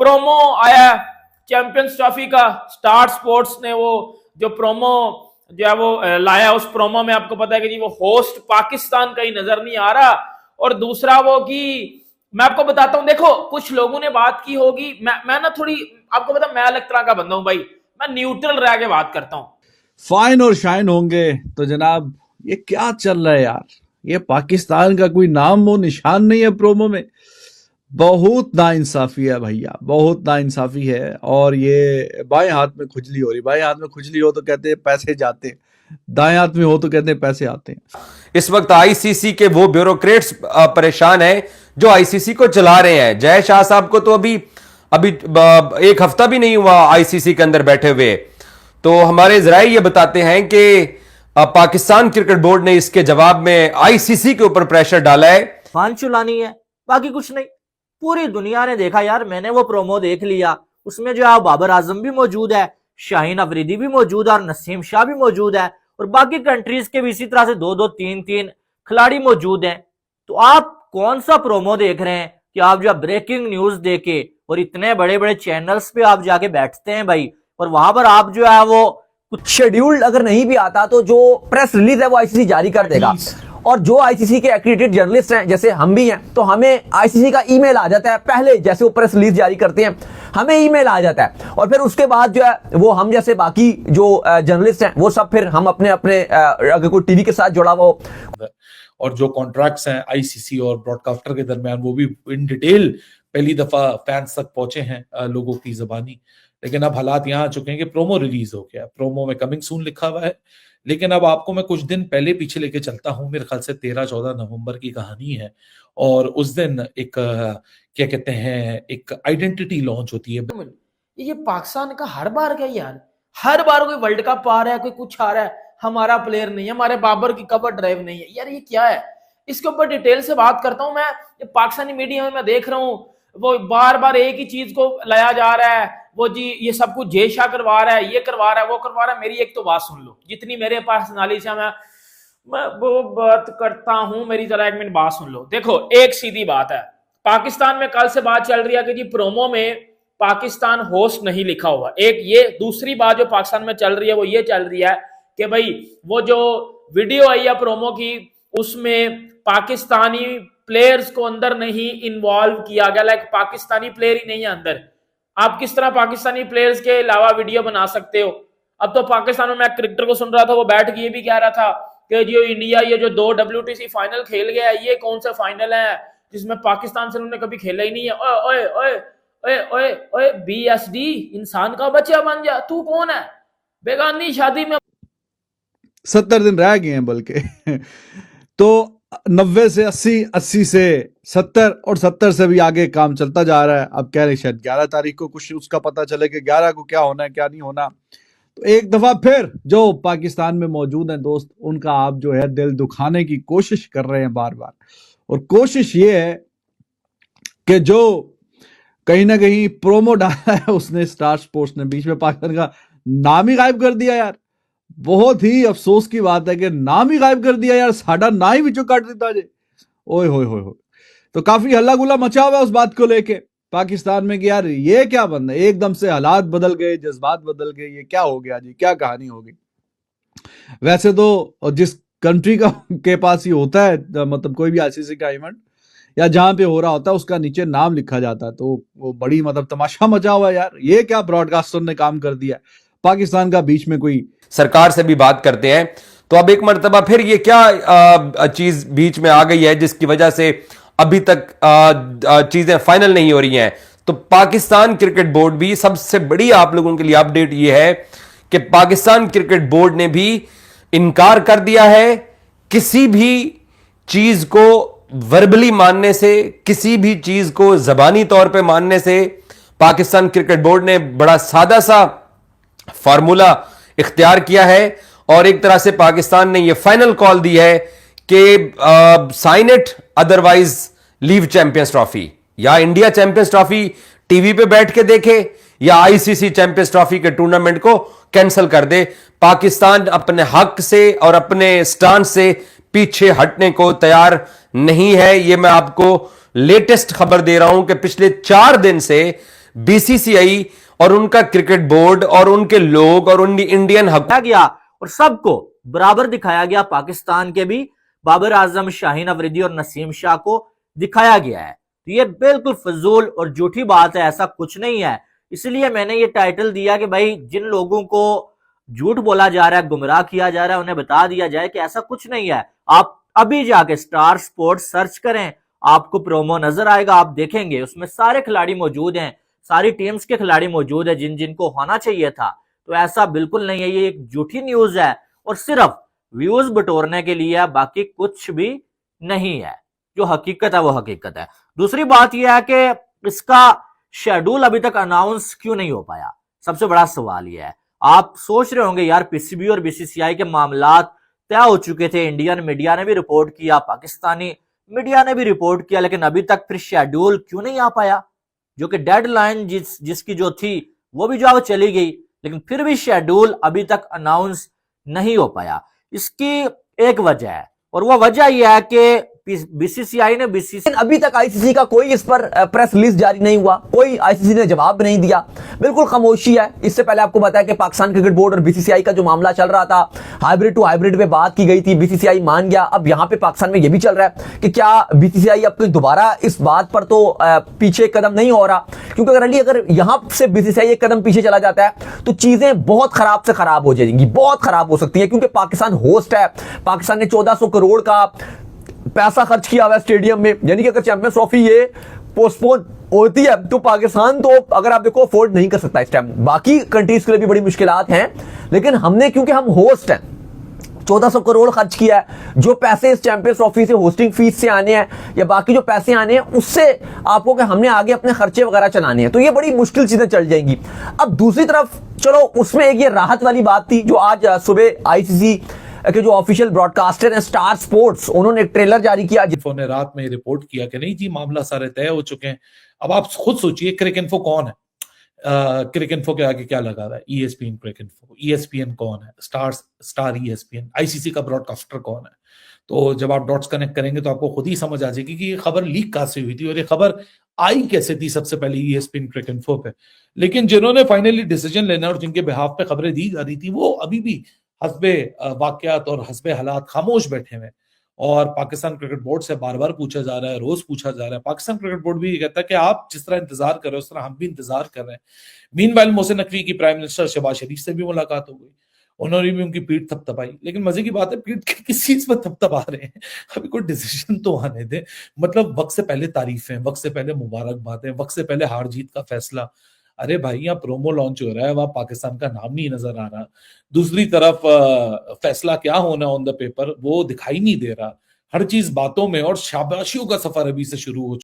Promo आया champions trophy का, star sports ने वो जो प्रोमो जो है वो लाया, उस प्रोमो में आपको पता है कि जी वो होस्ट पाकिस्तान का ही नजर नहीं आ रहा। और दूसरा वो कि मैं आपको बताता हूं, देखो कुछ लोगों ने बात की होगी, मैं ना थोड़ी आपको पता मैं अलग तरह का बंदा हूं भाई, मैं न्यूट्रल रह के बात करता हूं। फाइन और शाइन होंगे तो जनाब ये क्या चल रहा है यार, ये पाकिस्तान का कोई नाम वो निशान नहीं है प्रोमो में। बहुत नाइंसाफी है भैया, बहुत नाइंसाफी है। और ये बाएं हाथ में खुजली हो रही, बाएं हाथ में खुजली हो तो कहते हैं पैसे जाते हैं, दाएं हाथ में हो तो कहते हैं पैसे आते हैं। इस वक्त आईसीसी के वो ब्यूरोक्रेट्स परेशान हैं जो आईसीसी को चला रहे हैं। जय शाह साहब को तो अभी अभी एक हफ्ता भी नहीं हुआ आईसीसी के अंदर बैठे हुए। तो हमारे जराए ये बताते हैं कि पाकिस्तान क्रिकेट बोर्ड ने इसके जवाब में आईसीसी के ऊपर प्रेशर डाला है। फान चुलानी है, बाकी कुछ नहीं। पूरी दुनिया ने देखा यार, मैंने वो प्रोमो देख लिया, उसमें जो है बाबर आजम भी मौजूद है, शाहीन अफरीदी भी मौजूद है और नसीम शाह भी मौजूद है, और बाकी कंट्रीज के भी इसी तरह से 2-2 3-3 खिलाड़ी मौजूद हैं। तो आप कौन सा प्रोमो देख रहे हैं कि आप जो ब्रेकिंग न्यूज देके और इतने बड़े बड़े चैनल्स पे आप जाके बैठते हैं भाई, और वहां पर आप जो है वो कुछ शेड्यूल्ड अगर नहीं भी आता तो जो प्रेस रिलीज है वो आईसीसी जारी कर देगा। और जो आईसीसी के एक्रेडिटेड जर्नलिस्ट हैं, जैसे हम भी हैं, तो हमें आईसीसी का ईमेल आ जाता है पहले, जैसे वो प्रेस रिलीज जारी करते हैं हमें ईमेल आ जाता है, और फिर उसके बाद जो है वो हम जैसे बाकी जो जर्नलिस्ट हैं वो सब फिर हम अपने अपने अगर कोई टीवी के साथ जुड़ा हुआ हो, और जो कॉन्ट्रैक्ट्स हैं आईसीसी और ब्रॉडकास्टर के दरमियान वो भी इन डिटेल पहली दफा फैंस तक पहुंचे हैं लोगों की जबानी। लेकिन अब हालात यहाँ आ चुके हैं कि प्रोमो रिलीज हो गया, प्रोमो में कमिंग सून लिखा हुआ है। लेकिन अब आपको मैं कुछ दिन पहले पीछे लेके चलता हूँ, मेरे ख्याल से 13-14 नवंबर की कहानी है, और उस दिन एक क्या कहते हैं एक आइडेंटिटी लॉन्च होती है। ये पाकिस्तान का हर बार का यार, हर बार कोई वर्ल्ड कप आ रहा है, कोई कुछ आ रहा है, हमारा प्लेयर नहीं है, हमारे बाबर की कवर ड्राइव नहीं है यार, ये क्या है? इसके ऊपर डिटेल से बात करता हूं मैं। पाकिस्तानी मीडिया में मैं देख रहा हूं वो बार बार एक ही चीज को लाया जा रहा है, वो जी ये सब कुछ जय शाह करवा रहा है, ये करवा रहा है, वो करवा रहा है। मेरी एक तो बात सुन लो, जितनी मेरे पास नॉलेज है मैं वो बात करता हूं, मेरी जरा 1 मिनट बात सुन लो। देखो एक सीधी बात है, पाकिस्तान में कल से बात चल रही है कि जी प्रोमो में पाकिस्तान होस्ट नहीं लिखा हुआ, एक ये। दूसरी बात जो पाकिस्तान में चल रही है वो ये चल रही है कि भाई वो जो वीडियो आई है प्रोमो की, उसमें पाकिस्तानी प्लेयर्स को अंदर नहीं इन्वॉल्व किया गया, लाइक पाकिस्तानी प्लेयर ही नहीं है अंदर। आप किस तरह पाकिस्तानी प्लेयर्स के अलावा वीडियो बना सकते हो? अब तो पाकिस्तान में मैं क्रिकेटर को सुन रहा था, वो बैठ के ये भी कह रहा था कि जो इंडिया ये जो 2 WTC फाइनल खेल गया है, ये कौन सा फाइनल है जिसमें पाकिस्तान से उन्होंने कभी खेला ही नहीं है। ओए ओए ओए ओए ओए BSD, इंसान का बच्चा बन जा, तू कौन है? बेगानी शादी में 70 दिन रह गए हैं बल्कि तो 90 से 80, 80 से 70 और 70 से भी आगे काम चलता जा रहा है। अब कह रहे शायद 11 तारीख को कुछ उसका पता चले कि 11 को क्या होना है क्या नहीं होना। तो एक दफा फिर जो पाकिस्तान में मौजूद हैं दोस्त, उनका आप जो है दिल दुखाने की कोशिश कर रहे हैं बार बार। और कोशिश ये है कि जो कहीं ना कहीं प्रोमो डाला है उसने, स्टार स्पोर्ट्स ने, बीच में पाकिस्तान का नाम ही गायब कर दिया यार। बहुत ही अफसोस की बात है कि नाम ही गायब कर दिया यार, साडा ना ही विचों काट दिता जे। ओए होए होए। तो काफी हल्ला गुल्ला मचा हुआ है उस बात को लेके पाकिस्तान में कि यार ये क्या बंदा, एकदम से हालात बदल गए, जज्बात बदल गए, ये क्या हो गया जी, क्या कहानी हो गई। वैसे तो जिस कंट्री का के पास ही होता है, मतलब कोई भी आईसीसी का इवेंट या जहां पे हो रहा होता है उसका नीचे नाम लिखा जाता है, तो वो बड़ी मतलब तमाशा मचा हुआ है यार। ये क्या ब्रॉडकास्टर ने काम कर दिया पाकिस्तान का, बीच में कोई सरकार से भी बात करते हैं। तो अब एक मर्तबा फिर ये क्या चीज बीच में आ गई है जिसकी वजह से अभी तक चीजें फाइनल नहीं हो रही हैं। तो पाकिस्तान क्रिकेट बोर्ड भी, सबसे बड़ी आप लोगों के लिए अपडेट ये है कि पाकिस्तान क्रिकेट बोर्ड ने भी इनकार कर दिया है किसी भी चीज को वर्बली मानने से, किसी भी चीज को जबानी तौर पे मानने से। पाकिस्तान क्रिकेट बोर्ड ने बड़ा सादा सा फार्मूला इख्तियार किया है और एक तरह से पाकिस्तान ने यह फाइनल कॉल दी है कि sign it otherwise leave Champions Trophy. या इंडिया चैंपियंस ट्रॉफी टीवी पे बैठ के देखे या आईसीसी चैंपियंस ट्रॉफी के टूर्नामेंट को कैंसिल कर दे। पाकिस्तान अपने हक से और अपने स्टांड से पीछे हटने को तैयार नहीं है। यह मैं आपको लेटेस्ट खबर दे रहा हूं कि पिछले 4 दिन से बीसीसीआई और उनका क्रिकेट बोर्ड और उनके लोग और उन इंडियन हक गया और सबको बराबर दिखाया गया। पाकिस्तान के भी बाबर आजम, शाहीन अफरीदी और नसीम शाह को दिखाया गया है। तो ये बिल्कुल फजूल और झूठी बात है, ऐसा कुछ नहीं है। इसलिए मैंने ये टाइटल दिया कि भाई जिन लोगों को झूठ बोला जा रहा है, गुमराह किया जा रहा है, उन्हें बता दिया जाए कि ऐसा कुछ नहीं है। आप अभी जाके स्टार स्पोर्ट्स सर्च करें, आपको प्रोमो नजर आएगा, आप देखेंगे उसमें सारे खिलाड़ी मौजूद हैं, सारी टीम्स के खिलाड़ी मौजूद है जिन जिनको होना चाहिए था। तो ऐसा बिल्कुल नहीं है, ये एक झूठी न्यूज है और सिर्फ व्यूज बटोरने के लिए है, बाकी कुछ भी नहीं है। जो हकीकत है वो हकीकत है। दूसरी बात यह है कि इसका शेड्यूल अभी तक अनाउंस क्यों नहीं हो पाया, सबसे बड़ा सवाल यह है। आप सोच रहे होंगे यार पीसीबी और बीसीसीआई के मामलात तय हो चुके थे, इंडियन मीडिया ने भी रिपोर्ट किया, पाकिस्तानी मीडिया ने भी रिपोर्ट किया, लेकिन अभी तक फिर शेड्यूल क्यों नहीं आ पाया? जो कि डेडलाइन जिसकी जो थी वो भी जो है चली गई, लेकिन फिर भी शेड्यूल अभी तक अनाउंस नहीं हो पाया। इसकी एक वजह है और वो वजह यह है कि बीसीसीआई ने लेकिन अभी तक आईसीसी का कोई इस पर प्रेस रिलीज जारी नहीं हुआ, कोई आईसीसी ने जवाब नहीं दिया, बिल्कुल खामोशी है। इससे पहले आपको बताया कि पाकिस्तान क्रिकेट बोर्ड और बीसीसीआई का जो मामला चल रहा था, हाइब्रिड टू हाइब्रिड पे बात की गई थी, बीसीसीआई मान गया। अब यहां पे पाकिस्तान में यह भी चल रहा है कि क्या बीसीसीआई अब कोई दोबारा इस बात पर तो पीछे कदम नहीं हो रहा, क्योंकि अगर यहां से बीसीसीआई एक कदम पीछे चला जाता है तो चीजें बहुत खराब से खराब हो जाएंगी, बहुत खराब हो सकती है। क्योंकि पाकिस्तान होस्ट है, पाकिस्तान ने 1400 करोड़ का पैसा खर्च किया हुआ है स्टेडियम में, यानी कि अगर चैंपियंस ट्रॉफी ये पोस्टपोन होती है तो पाकिस्तान तो अगर आप देखो अफोर्ड नहीं कर सकता इस टाइम। बाकी कंट्रीज के लिए भी बड़ी मुश्किलात हैं, लेकिन हमने क्योंकि हम होस्ट हैं 1400 करोड़ खर्च किया है, जो पैसे इस चैंपियंस ट्रॉफी से होस्टिंग फीस से आने हैं या बाकी जो पैसे आने हैं उससे आपको कि हमने आगे अपने खर्चे वगैरह चलाने हैं, तो ये बड़ी मुश्किल चीजें चल जाएंगी। अब दूसरी तरफ चलो उसमें एक ये राहत वाली बात थी जो आज सुबह आईसीसी कि जो ऑफिशियल ब्रॉडकास्टर है स्टार स्पोर्ट्स, उन्होंने एक ट्रेलर जारी किया ने रात में रिपोर्ट किया कि नहीं जी मामला सारे तय हो चुके हैं। अब आप खुद सोचिए क्रिकइन्फो कौन है, क्रिकइन्फो के आगे क्या लगा रहा है? ESPN Cricinfo. ईएसपीएन कौन है? Star ESPN. आईसीसी का ब्रॉडकास्टर कौन है? तो जब आप डॉट्स कनेक्ट करेंगे तो आपको खुद ही समझ आ जाएगी कि ये खबर लीक कहां से हुई थी और ये खबर आई कैसे थी सबसे पहले ईएसपीएन क्रिकइन्फो पे। लेकिन जिन्होंने फाइनली डिसीजन लेना और जिनके बिहाफ पे खबरें दी जा रही थी वो अभी भी हस्बे वाकयात और हस्बे हालात खामोश बैठे हुए। और पाकिस्तान क्रिकेट बोर्ड से बार बार पूछा जा रहा है, रोज पूछा जा रहा है। पाकिस्तान क्रिकेट बोर्ड भी ये कहता है कि आप जिस तरह इंतजार कर रहे हो उस तरह हम भी इंतजार कर रहे हैं। मीनवाइल मोहसिन नकवी की प्राइम मिनिस्टर शहबाज शरीफ से भी मुलाकात हो गई, उन्होंने भी उनकी पीठ थपथपाई। लेकिन मजे की बात है पीठ किस चीज पर थपथपा रहे हैं, अभी कोई डिसीजन तो आने दे। मतलब वक्त से पहले तारीफें, वक्त से पहले मुबारकबादें, वक्त से पहले हार जीत का फैसला। अरे भाई यहाँ प्रोमो लॉन्च हो रहा है, वहां पाकिस्तान का नाम नहीं नजर आ रहा। दूसरी तरफ फैसला क्या होना ऑन द पेपर वो दिखाई नहीं दे रहा। हर चीज बातों में और शाबाशियों का सफर अभी से शुरू हो